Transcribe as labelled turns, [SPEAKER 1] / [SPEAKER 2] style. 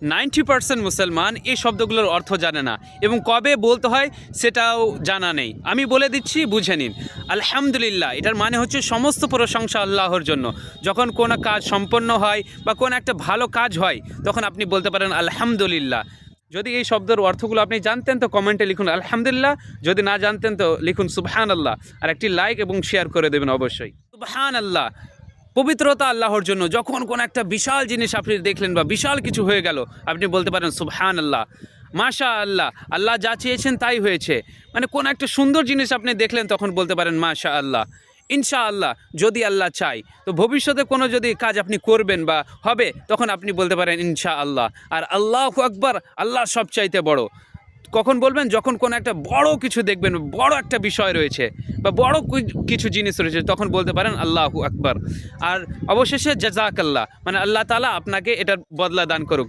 [SPEAKER 1] 90% মুসলমান এই শব্দগুলোর অর্থ জানে না এবং কবে বলতে হয় সেটাও জানা নেই। আমি বলে দিচ্ছি, বুঝে নিন। আলহামদুলিল্লাহ এটার মানে হচ্ছে সমস্ত প্রশংসা আল্লাহর জন্য। যখন কোনো কাজ সম্পন্ন হয় বা কোনো একটা ভালো কাজ হয় তখন আপনি বলতে পারেন আলহামদুলিল্লাহ। যদি এই শব্দের অর্থগুলো আপনি জানতেন তো কমেন্টে লিখুন আলহামদুলিল্লাহ, যদি না জানতেন তো লিখুন সুবহানাল্লাহ, আর একটি লাইক এবং শেয়ার করে দেবেন অবশ্যই। সুবহানাল্লাহ, পবিত্রতা আল্লাহর জন্য। যখন কোনো একটা বিশাল জিনিস আপনি দেখলেন বা বিশাল কিছু হয়ে গেল, আপনি বলতে পারেন সুবহানাল্লাহ। মাশা আল্লাহ, আল্লাহ যা চেয়েছেন তাই হয়েছে। মানে কোন একটা সুন্দর জিনিস আপনি দেখলেন তখন বলতে পারেন মাশা আল্লাহ। ইনশাআল্লাহ, যদি আল্লাহ চাই তো ভবিষ্যতে কোনো যদি কাজ আপনি করবেন বা হবে তখন আপনি বলতে পারেন ইনশাআল্লাহ। আর আল্লাহু আকবার, আল্লাহ সবচাইতে বড়। কখন বলবেন? যখন কোনো একটা বড় কিছু দেখবেন, বড় একটা বিষয় রয়েছে বা বড় কিছু জিনিস রয়েছে, তখন বলতে পারেন আল্লাহু আকবার। আর অবশেষে জাযাকাল্লাহ, মানে আল্লাহ তাআলা আপনাকে এটার বদলা দান করুক।